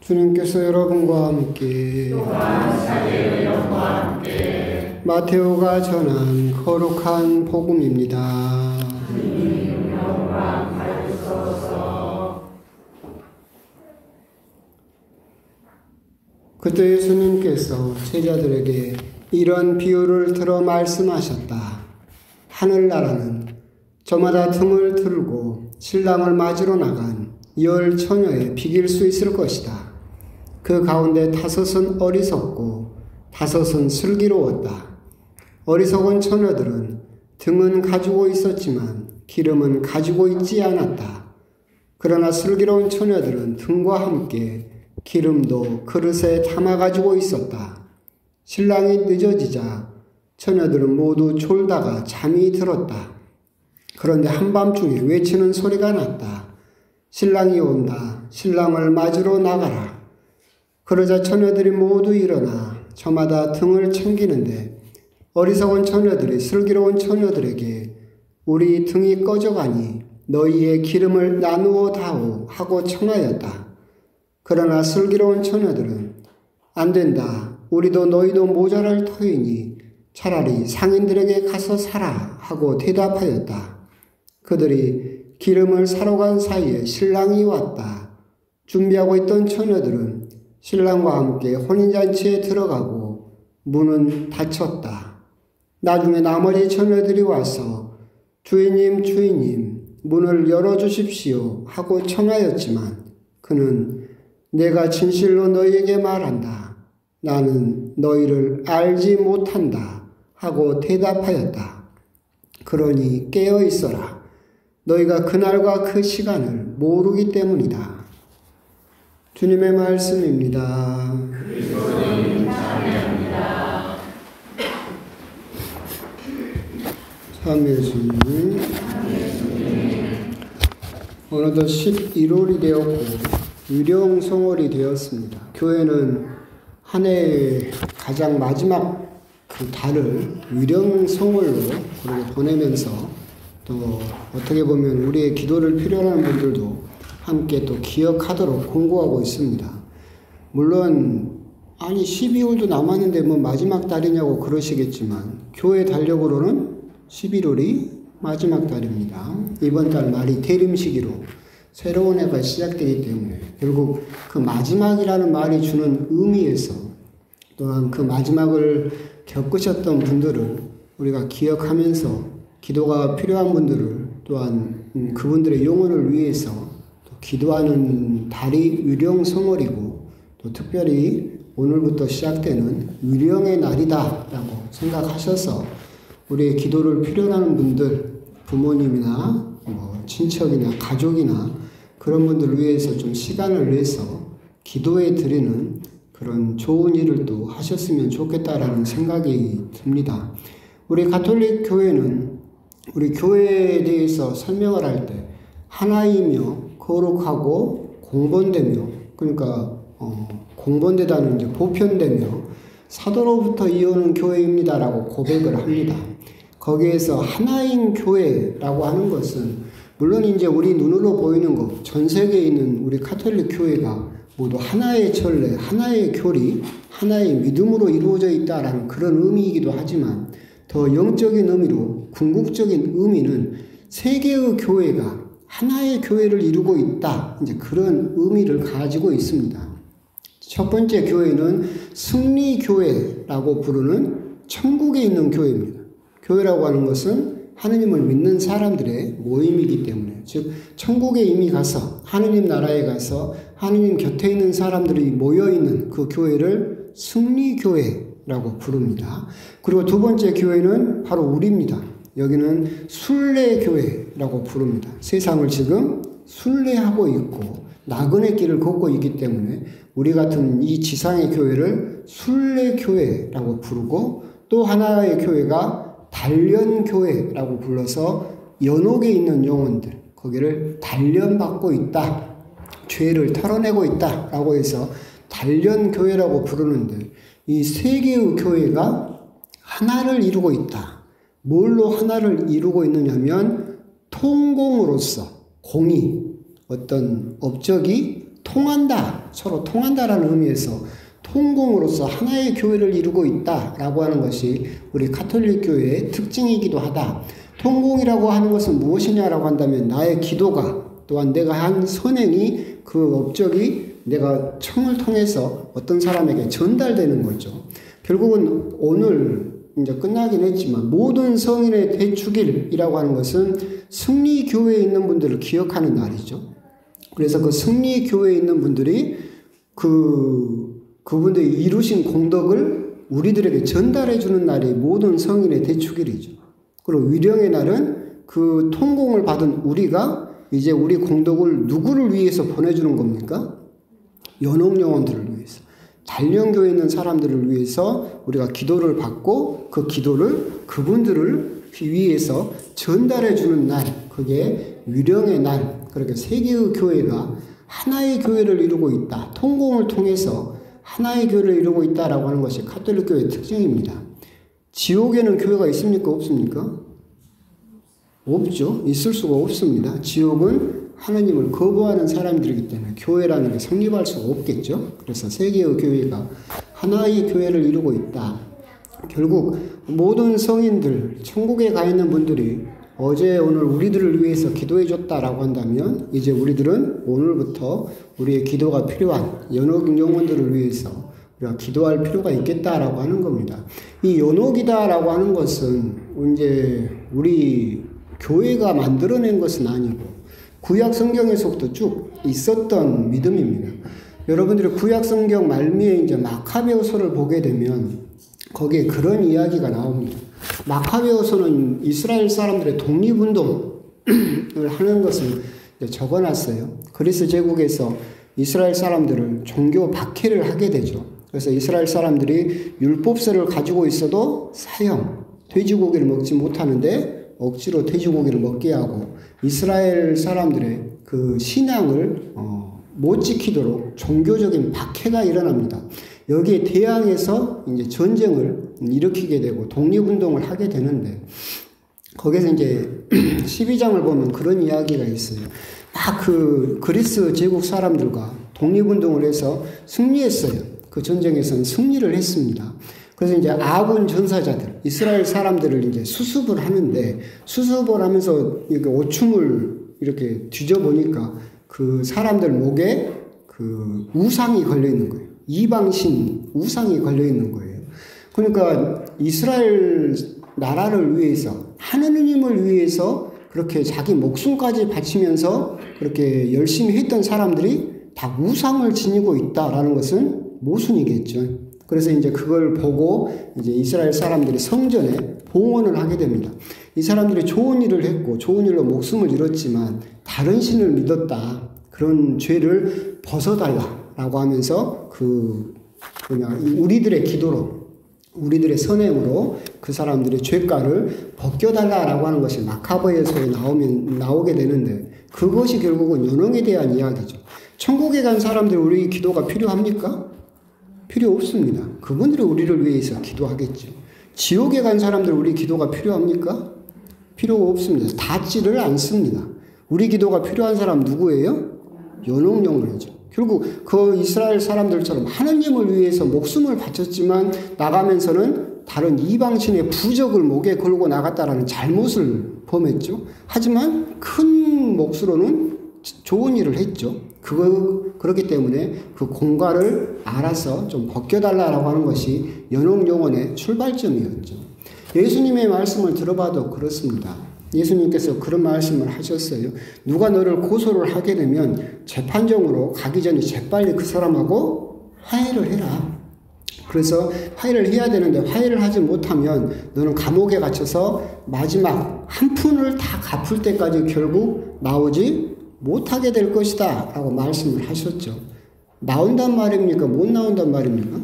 주님께서 여러분과 함께 마테오가 전한 거룩한 복음입니다. 그때 예수님께서 제자들에게 이런 비유를 들어 말씀하셨다. 하늘나라는 저마다 등을 들고 신랑을 맞으러 나간 10 처녀에 비길 수 있을 것이다. 그 가운데 5은 어리석고 5은 슬기로웠다. 어리석은 처녀들은 등은 가지고 있었지만 기름은 가지고 있지 않았다. 그러나 슬기로운 처녀들은 등과 함께 기름도 그릇에 담아 가지고 있었다. 신랑이 늦어지자 처녀들은 모두 졸다가 잠이 들었다. 그런데 한밤중에 외치는 소리가 났다. 신랑이 온다. 신랑을 맞으러 나가라. 그러자 처녀들이 모두 일어나 저마다 등을 챙기는데 어리석은 처녀들이 슬기로운 처녀들에게 우리 등이 꺼져가니 너희의 기름을 나누어 다오 하고 청하였다. 그러나 슬기로운 처녀들은 안 된다. 우리도 너희도 모자랄 터이니 차라리 상인들에게 가서 사라 하고 대답하였다. 그들이 기름을 사러 간 사이에 신랑이 왔다. 준비하고 있던 처녀들은 신랑과 함께 혼인잔치에 들어가고 문은 닫혔다. 나중에 나머지 처녀들이 와서 주인님, 주인님, 문을 열어주십시오 하고 청하였지만 그는 내가 진실로 너희에게 말한다. 나는 너희를 알지 못한다 하고 대답하였다. 그러니 깨어 있어라. 너희가 그날과 그 시간을 모르기 때문이다. 주님의 말씀입니다. 그리스도님 찬양합니다. 참 예수님. 어느덧 11월이 되었고 유령성월이 되었습니다. 교회는 한 해의 가장 마지막 그 달을 유령성월로 그렇게 보내면서 또 어떻게 보면 우리의 기도를 필요로 하는 분들도 함께 또 기억하도록 공고하고 있습니다. 물론 12월도 남았는데 뭐 마지막 달이냐고 그러시겠지만 교회 달력으로는 11월이 마지막 달입니다. 이번 달 말이 대림시기로 새로운 해가 시작되기 때문에 결국 그 마지막이라는 말이 주는 의미에서 또한 그 마지막을 겪으셨던 분들을 우리가 기억하면서 기도가 필요한 분들을 또한 그분들의 영혼을 위해서 기도하는 달이 유령성월이고 또 특별히 오늘부터 시작되는 유령의 날이다라고 생각하셔서 우리의 기도를 필요로 하는 분들, 부모님이나 친척이나 가족이나 그런 분들을 위해서 좀 시간을 내서 기도해 드리는 그런 좋은 일을 또 하셨으면 좋겠다라는 생각이 듭니다. 우리 가톨릭 교회는 우리 교회에 대해서 설명을 할 때 하나이며 거룩하고 공본되며, 그러니까 공본되다는 이제 보편되며 사도로부터 이어오는 교회입니다라고 고백을 합니다. 거기에서 하나인 교회라고 하는 것은 물론 이제 우리 눈으로 보이는 것, 전 세계에 있는 우리 가톨릭 교회가 모두 하나의 전례, 하나의 교리, 하나의 믿음으로 이루어져 있다라는 그런 의미이기도 하지만 더 영적인 의미로 궁극적인 의미는 세계의 교회가 하나의 교회를 이루고 있다. 이제 그런 의미를 가지고 있습니다. 첫 번째 교회는 승리교회라고 부르는 천국에 있는 교회입니다. 교회라고 하는 것은 하느님을 믿는 사람들의 모임이기 때문에, 즉 천국에 이미 가서 하느님 나라에 가서 하느님 곁에 있는 사람들이 모여있는 그 교회를 승리교회라고 부릅니다. 그리고 두 번째 교회는 바로 우리입니다. 여기는 순례교회라고 부릅니다. 세상을 지금 순례하고 있고 나그네 길을 걷고 있기 때문에 우리 같은 이 지상의 교회를 순례교회라고 부르고, 또 하나의 교회가 단련교회라고 불러서 연옥에 있는 영혼들, 거기를 단련받고 있다, 죄를 털어내고 있다라고 해서 단련교회라고 부르는데, 이 세 개의 교회가 하나를 이루고 있다. 뭘로 하나를 이루고 있느냐면 통공으로서, 공이, 어떤 업적이 통한다, 서로 통한다라는 의미에서 통공으로서 하나의 교회를 이루고 있다라고 하는 것이 우리 가톨릭 교회의 특징이기도 하다. 통공이라고 하는 것은 무엇이냐라고 한다면 나의 기도가 또한 내가 한 선행이 그 업적이 내가 청을 통해서 어떤 사람에게 전달되는 거죠. 결국은 오늘 이제 끝나긴 했지만 모든 성인의 대축일이라고 하는 것은 승리교회에 있는 분들을 기억하는 날이죠. 그래서 그 승리교회에 있는 분들이 그분들이 이루신 공덕을 우리들에게 전달해 주는 날이 모든 성인의 대축일이죠. 그리고 위령의 날은 그 통공을 받은 우리가 이제 우리 공덕을 누구를 위해서 보내주는 겁니까? 연옥영혼들을 위해서. 단련교회에 있는 사람들을 위해서 우리가 기도를 받고 그 기도를 그분들을 위해서 전달해 주는 날, 그게 위령의 날. 그렇게 세계의 교회가 하나의 교회를 이루고 있다. 통공을 통해서 하나의 교회를 이루고 있다라고 하는 것이 가톨릭 교회의 특징입니다. 지옥에는 교회가 있습니까? 없습니까? 없죠. 있을 수가 없습니다. 지옥은 하나님을 거부하는 사람들이기 때문에 교회라는 게 성립할 수가 없겠죠. 그래서 세계의 교회가 하나의 교회를 이루고 있다. 결국 모든 성인들, 천국에 가 있는 분들이 어제 오늘 우리들을 위해서 기도해 줬다라고 한다면 이제 우리들은 오늘부터 우리의 기도가 필요한 연옥 영혼들을 위해서 우리가 기도할 필요가 있겠다라고 하는 겁니다. 이 연옥이다라고 하는 것은 이제 우리 교회가 만들어낸 것은 아니고 구약 성경에서부터 쭉 있었던 믿음입니다. 여러분들이 구약 성경 말미에 이제 마카베오서를 보게 되면 거기에 그런 이야기가 나옵니다. 마카베오서는 이스라엘 사람들의 독립운동을 하는 것을 적어놨어요. 그리스 제국에서 이스라엘 사람들을 종교 박해를 하게 되죠. 그래서 이스라엘 사람들이 율법서를 가지고 있어도 사형, 돼지고기를 먹지 못하는데 억지로 돼지고기를 먹게 하고 이스라엘 사람들의 그 신앙을 못 지키도록 종교적인 박해가 일어납니다. 여기에 대항해서 이제 전쟁을 일으키게 되고 독립운동을 하게 되는데 거기서 이제 12장을 보면 그런 이야기가 있어요. 막 그 그리스 제국 사람들과 독립운동을 해서 승리했어요. 그 전쟁에서는 승리를 했습니다. 그래서 이제 아군 전사자들, 이스라엘 사람들을 이제 수습을 하는데 수습을 하면서 이렇게 오춤을 이렇게 뒤져보니까 그 사람들 목에 그 우상이 걸려 있는 거예요. 이방신 우상이 걸려 있는 거예요. 그러니까 이스라엘 나라를 위해서 하느님을 위해서 그렇게 자기 목숨까지 바치면서 그렇게 열심히 했던 사람들이 다 우상을 지니고 있다라는 것은 모순이겠죠. 그래서 이제 그걸 보고 이제 이스라엘 사람들이 성전에 봉헌을 하게 됩니다. 이 사람들이 좋은 일을 했고 좋은 일로 목숨을 잃었지만 다른 신을 믿었다. 그런 죄를 벗어달라라고 하면서 우리들의 기도로 우리들의 선행으로 그 사람들의 죄가를 벗겨달라라고 하는 것이 마카베오서에 나오게 되는데 그것이 결국은 연홍에 대한 이야기죠. 천국에 간 사람들 우리 기도가 필요합니까? 필요 없습니다. 그분들이 우리를 위해서 기도하겠죠. 지옥에 간 사람들 우리 기도가 필요합니까? 필요가 없습니다. 닿지를 않습니다. 우리 기도가 필요한 사람 누구예요? 연옥영혼이죠. 결국 그 이스라엘 사람들처럼 하나님을 위해서 목숨을 바쳤지만 나가면서는 다른 이방신의 부적을 목에 걸고 나갔다라는 잘못을 범했죠. 하지만 큰 몫으로는 좋은 일을 했죠. 그렇기 때문에 그 공과를 알아서 좀 벗겨달라고 하는 것이 연옥영혼의 출발점이었죠. 예수님의 말씀을 들어봐도 그렇습니다. 예수님께서 그런 말씀을 하셨어요. 누가 너를 고소를 하게 되면 재판정으로 가기 전에 재빨리 그 사람하고 화해를 해라. 그래서 화해를 해야 되는데 화해를 하지 못하면 너는 감옥에 갇혀서 마지막 한 푼을 다 갚을 때까지 결국 나오지 못하게 될 것이다 라고 말씀을 하셨죠. 나온단 말입니까? 못 나온단 말입니까?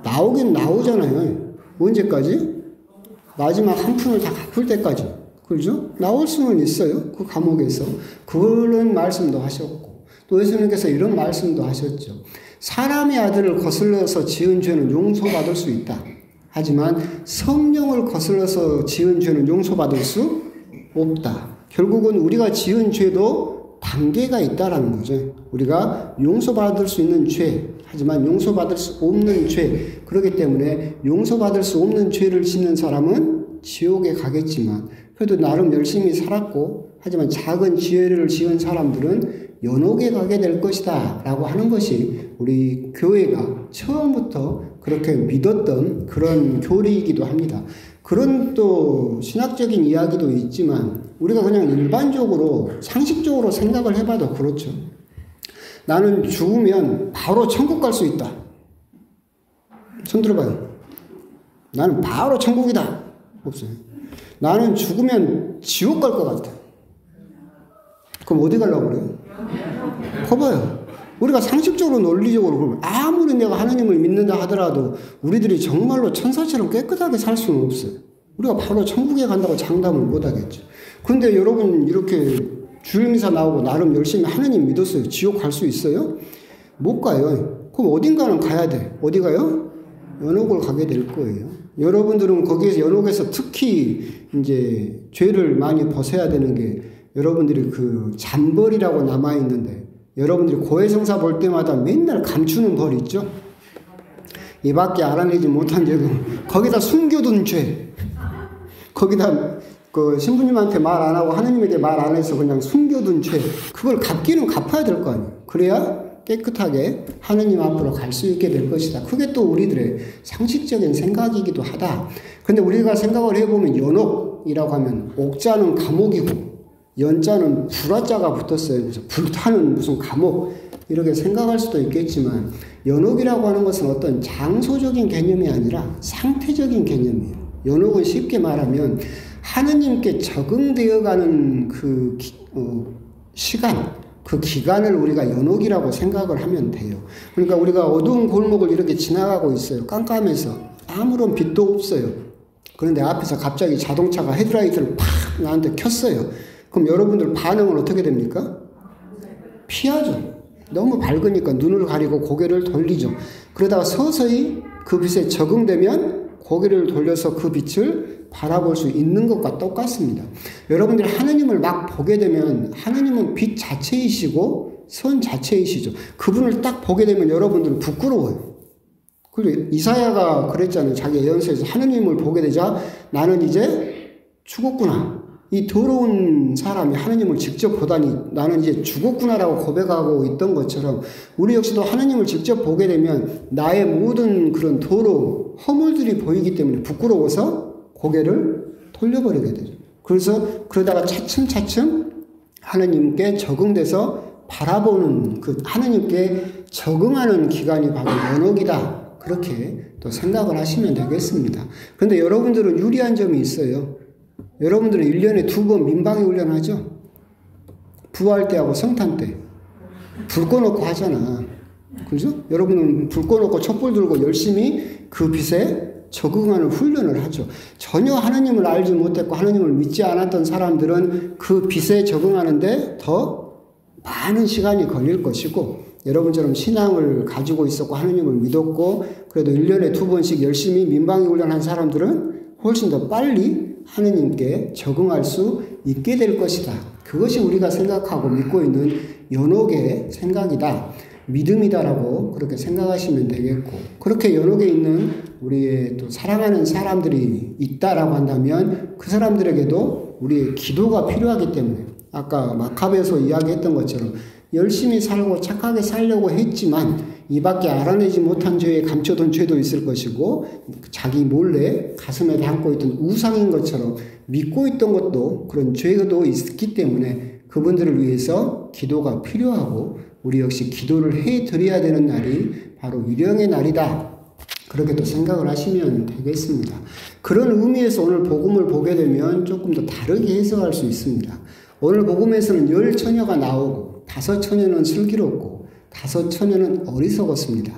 나오긴 나오잖아요. 언제까지? 마지막 한 푼을 다 갚을 때까지. 그렇죠? 나올 수는 있어요. 그 감옥에서. 그런 말씀도 하셨고 또 예수님께서 이런 말씀도 하셨죠. 사람의 아들을 거슬러서 지은 죄는 용서받을 수 있다. 하지만 성령을 거슬러서 지은 죄는 용서받을 수 없다. 결국은 우리가 지은 죄도 다 한계가 있다라는 거죠. 우리가 용서받을 수 있는 죄, 하지만 용서받을 수 없는 죄. 그렇기 때문에 용서받을 수 없는 죄를 짓는 사람은 지옥에 가겠지만 그래도 나름 열심히 살았고 하지만 작은 죄를 지은 사람들은 연옥에 가게 될 것이다 라고 하는 것이 우리 교회가 처음부터 그렇게 믿었던 그런 교리이기도 합니다. 그런 또 신학적인 이야기도 있지만 우리가 그냥 일반적으로 상식적으로 생각을 해봐도 그렇죠. 나는 죽으면 바로 천국 갈 수 있다. 손 들어봐요. 나는 바로 천국이다. 없어요. 나는 죽으면 지옥 갈 것 같아. 그럼 어디 가려고 그래요? 커봐요. 우리가 상식적으로 논리적으로 그러면 아무리 내가 하나님을 믿는다 하더라도 우리들이 정말로 천사처럼 깨끗하게 살 수는 없어요. 우리가 바로 천국에 간다고 장담을 못 하겠죠. 근데 여러분 이렇게 주일미사 나오고 나름 열심히 하나님 믿었어요. 지옥 갈 수 있어요? 못 가요. 그럼 어딘가는 가야 돼. 어디 가요? 연옥을 가게 될 거예요. 여러분들은 거기에서 연옥에서 특히 이제 죄를 많이 벗어야 되는 게 여러분들이 그 잔벌이라고 남아있는데 여러분들이 고해성사 볼 때마다 맨날 감추는 벌 있죠? 이밖에 알아내지 못한 죄금 거기다 숨겨둔 죄 거기다 그 신부님한테 말 안 하고 하느님에게 말 안 해서 그냥 숨겨둔 죄 그걸 갚기는 갚아야 될 거 아니에요. 그래야 깨끗하게 하느님 앞으로 갈 수 있게 될 것이다. 그게 또 우리들의 상식적인 생각이기도 하다. 근데 우리가 생각을 해보면 연옥이라고 하면 옥자는 감옥이고 연자는 불화자가 붙었어요. 그래서 불타는 무슨 감옥 이렇게 생각할 수도 있겠지만 연옥이라고 하는 것은 어떤 장소적인 개념이 아니라 상태적인 개념이에요. 연옥은 쉽게 말하면 하느님께 적응되어가는 그 시간, 그 기간을 우리가 연옥이라고 생각을 하면 돼요. 그러니까 우리가 어두운 골목을 이렇게 지나가고 있어요. 깜깜해서 아무런 빛도 없어요. 그런데 앞에서 갑자기 자동차가 헤드라이트를 팍 나한테 켰어요. 그럼 여러분들 반응은 어떻게 됩니까? 피하죠. 너무 밝으니까 눈을 가리고 고개를 돌리죠. 그러다가 서서히 그 빛에 적응되면 고개를 돌려서 그 빛을 바라볼 수 있는 것과 똑같습니다. 여러분들이 하느님을 막 보게 되면 하느님은 빛 자체이시고 선 자체이시죠. 그분을 딱 보게 되면 여러분들은 부끄러워요. 그리고 이사야가 그랬잖아요. 자기 예언서에서 하느님을 보게 되자 나는 이제 죽었구나. 이 더러운 사람이 하느님을 직접 보다니 나는 이제 죽었구나라고 고백하고 있던 것처럼 우리 역시도 하느님을 직접 보게 되면 나의 모든 그런 더러움, 허물들이 보이기 때문에 부끄러워서 고개를 돌려버리게 되죠. 그래서 그러다가 차츰차츰 하느님께 적응돼서 바라보는 그 하느님께 적응하는 기간이 바로 연옥이다. 그렇게 또 생각을 하시면 되겠습니다. 그런데 여러분들은 유리한 점이 있어요. 여러분들은 1년에 2번 민방위 훈련하죠? 부활 때하고 성탄 때. 불 꺼놓고 하잖아. 그죠? 여러분은 불 꺼놓고 촛불 들고 열심히 그 빛에 적응하는 훈련을 하죠. 전혀 하나님을 알지 못했고 하나님을 믿지 않았던 사람들은 그 빛에 적응하는데 더 많은 시간이 걸릴 것이고 여러분처럼 신앙을 가지고 있었고 하나님을 믿었고 그래도 1년에 2번씩 열심히 민방위 훈련한 사람들은 훨씬 더 빨리 하느님께 적응할 수 있게 될 것이다. 그것이 우리가 생각하고 믿고 있는 연옥의 생각이다. 믿음이다라고 그렇게 생각하시면 되겠고 그렇게 연옥에 있는 우리의 또 사랑하는 사람들이 있다라고 한다면 그 사람들에게도 우리의 기도가 필요하기 때문에 아까 마카베에서 이야기했던 것처럼 열심히 살고 착하게 살려고 했지만 이 밖에 알아내지 못한 죄에 감춰둔 죄도 있을 것이고 자기 몰래 가슴에 담고 있던 우상인 것처럼 믿고 있던 것도 그런 죄도 있기 때문에 그분들을 위해서 기도가 필요하고 우리 역시 기도를 해드려야 되는 날이 바로 유령의 날이다. 그렇게 또 생각을 하시면 되겠습니다. 그런 의미에서 오늘 복음을 보게 되면 조금 더 다르게 해석할 수 있습니다. 오늘 복음에서는 10처녀가 나오고 5처녀는 슬기롭고 5처녀는 어리석었습니다.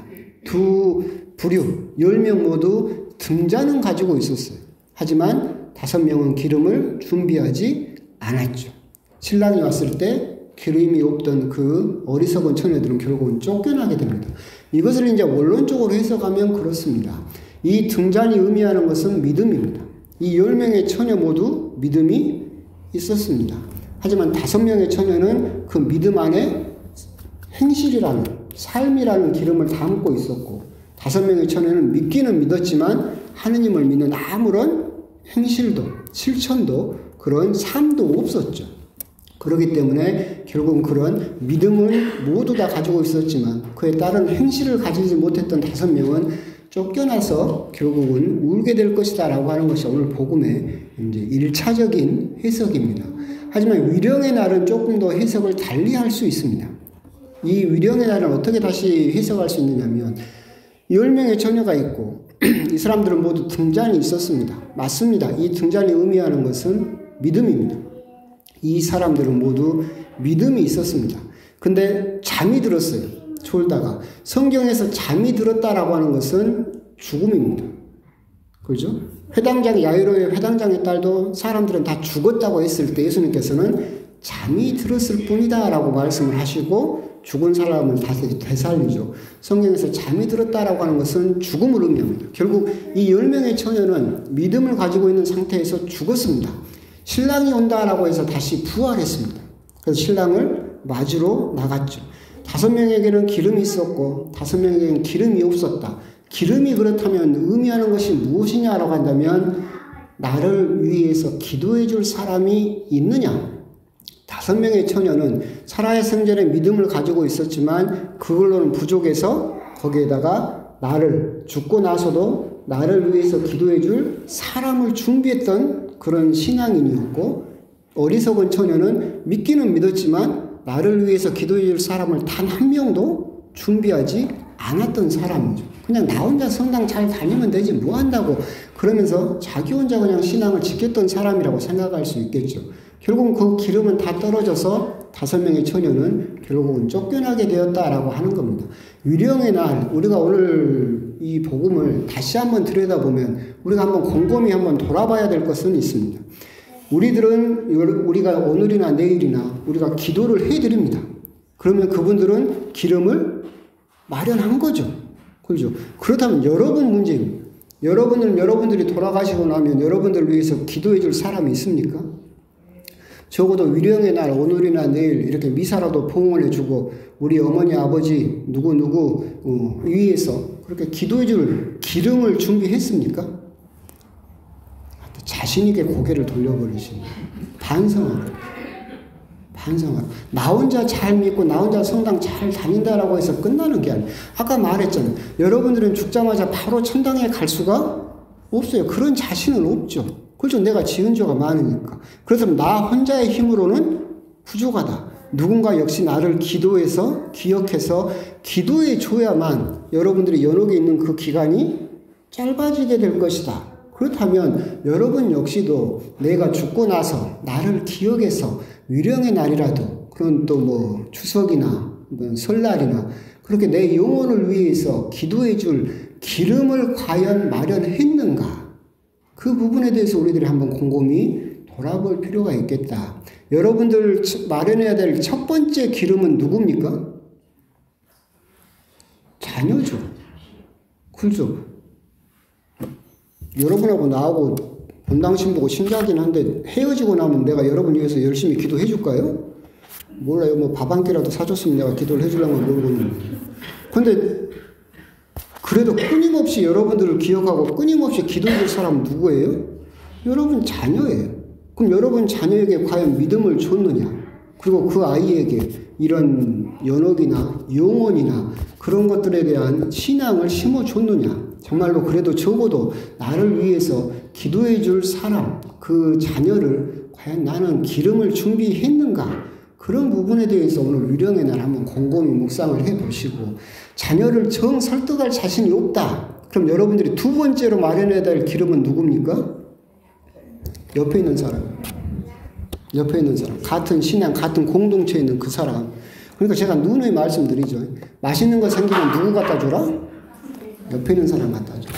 두 부류 10명 모두 등잔은 가지고 있었어요. 하지만 5명은 기름을 준비하지 않았죠. 신랑이 왔을 때 기름이 없던 그 어리석은 처녀들은 결국은 쫓겨나게 됩니다. 이것을 이제 원론적으로 해석하면 그렇습니다. 이 등잔이 의미하는 것은 믿음입니다. 이 10명의 처녀 모두 믿음이 있었습니다. 하지만 5명의 처녀는 그 믿음 안에 행실이라는, 삶이라는 기름을 담고 있었고, 5명의 처녀는 믿기는 믿었지만 하느님을 믿는 아무런 행실도, 실천도, 그런 삶도 없었죠. 그렇기 때문에 결국은 그런 믿음을 모두 다 가지고 있었지만 그에 따른 행실을 가지지 못했던 5명은 쫓겨나서 결국은 울게 될 것이다 라고 하는 것이 오늘 복음의 이제 1차적인 해석입니다. 하지만 위령의 날은 조금 더 해석을 달리 할 수 있습니다. 이 위령의 날은 어떻게 다시 해석할 수 있느냐면 10명의 처녀가 있고 이 사람들은 모두 등잔이 있었습니다. 맞습니다. 이 등잔이 의미하는 것은 믿음입니다. 이 사람들은 모두 믿음이 있었습니다. 근데 잠이 들었어요. 졸다가. 성경에서 잠이 들었다라고 하는 것은 죽음입니다. 그죠? 회당장, 야이로의 회당장의 딸도 사람들은 다 죽었다고 했을 때 예수님께서는 잠이 들었을 뿐이다 라고 말씀을 하시고 죽은 사람을 다시 되살리죠. 성경에서 잠이 들었다라고 하는 것은 죽음을 의미합니다. 결국 이 10명의 처녀는 믿음을 가지고 있는 상태에서 죽었습니다. 신랑이 온다라고 해서 다시 부활했습니다. 그래서 신랑을 맞으러 나갔죠. 5명에게는 기름이 있었고 5명에게는 기름이 없었다. 기름이 그렇다면 의미하는 것이 무엇이냐라고 한다면 나를 위해서 기도해 줄 사람이 있느냐. 5명의 처녀는 살아야 생전에 믿음을 가지고 있었지만 그걸로는 부족해서 거기에다가 나를 죽고 나서도 나를 위해서 기도해 줄 사람을 준비했던 그런 신앙인이었고, 어리석은 처녀는 믿기는 믿었지만 나를 위해서 기도해 줄 사람을 단 한 명도 준비하지 않았던 사람이죠. 그냥 나 혼자 성당 잘 다니면 되지 뭐 한다고 그러면서 자기 혼자 그냥 신앙을 지켰던 사람이라고 생각할 수 있겠죠. 결국은 그 기름은 다 떨어져서 5명의 처녀는 결국은 쫓겨나게 되었다라고 하는 겁니다. 위령의 날, 우리가 오늘 이 복음을 다시 한번 들여다보면 우리가 한번 곰곰이 한번 돌아봐야 될 것은 있습니다. 우리가 오늘이나 내일이나 우리가 기도를 해드립니다. 그러면 그분들은 기름을 마련한 거죠. 그렇죠? 그렇다면 여러분 문제입니다. 여러분들이 돌아가시고 나면 여러분들을 위해서 기도해 줄 사람이 있습니까? 적어도 위령의 날, 오늘이나 내일 이렇게 미사라도 봉헌해 주고 우리 어머니, 아버지 누구 위해서 그렇게 기도해 줄 기름을 준비했습니까? 자신 있게 고개를 돌려버리십니다. 반성하라. 나 혼자 잘 믿고 나 혼자 성당 잘 다닌다라고 해서 끝나는 게 아니에요. 아까 말했잖아요. 여러분들은 죽자마자 바로 천당에 갈 수가 없어요. 그런 자신은 없죠. 그렇죠. 내가 지은 죄가 많으니까. 그래서 나 혼자의 힘으로는 부족하다. 누군가 역시 나를 기도해서 기억해서 기도해 줘야만 여러분들이 연옥에 있는 그 기간이 짧아지게 될 것이다. 그렇다면 여러분 역시도 내가 죽고 나서 나를 기억해서 위령의 날이라도 그런 또 뭐 추석이나 설날이나 그렇게 내 영혼을 위해서 기도해 줄 기름을 과연 마련했는가? 그 부분에 대해서 우리들이 한번 곰곰이 돌아볼 필요가 있겠다. 여러분들 마련해야 될 첫 번째 기름은 누굽니까? 자녀죠. 그렇죠. 여러분하고 나하고 본당신 보고 신자긴 한데 헤어지고 나면 내가 여러분 위해서 열심히 기도해 줄까요? 몰라요. 뭐 밥 한 끼라도 사줬으면 내가 기도를 해주려면 모르겠는데. 근데 그래도 끊임없이 여러분들을 기억하고 끊임없이 기도해 줄 사람은 누구예요? 여러분 자녀예요. 그럼 여러분 자녀에게 과연 믿음을 줬느냐? 그리고 그 아이에게 이런 연옥이나 영혼이나 그런 것들에 대한 신앙을 심어줬느냐? 정말로 그래도 적어도 나를 위해서 기도해 줄 사람, 그 자녀를 과연 나는 기름을 준비했는가? 그런 부분에 대해서 오늘 위령의 날 한번 곰곰이 묵상을 해보시고, 자녀를 정 설득할 자신이 없다. 그럼 여러분들이 두 번째로 마련해야 될 기름은 누굽니까? 옆에 있는 사람. 옆에 있는 사람. 같은 신앙, 같은 공동체에 있는 그 사람. 그러니까 제가 누누이 말씀드리죠. 맛있는 거 생기면 누구 갖다 주라? 옆에 있는 사람 갖다 줘.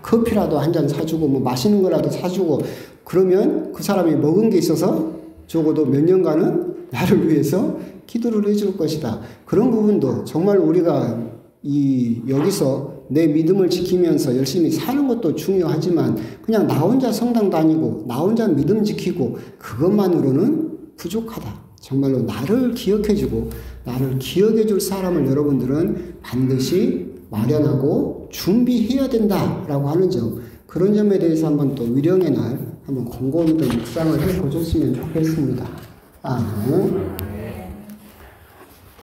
커피라도 한 잔 사주고 뭐 맛있는 거라도 사주고 그러면 그 사람이 먹은 게 있어서 적어도 몇 년간은 나를 위해서 기도를 해줄 것이다. 그런 부분도 정말 우리가 여기서 내 믿음을 지키면서 열심히 사는 것도 중요하지만 그냥 나 혼자 성당 다니고 나 혼자 믿음 지키고 그것만으로는 부족하다. 정말로 나를 기억해주고 나를 기억해줄 사람을 여러분들은 반드시 마련하고 준비해야 된다라고 하는 점, 그런 점에 대해서 한번 또 위령의 날 한번 곰곰이 또 묵상을 해보셨으면 좋겠습니다. 아멘.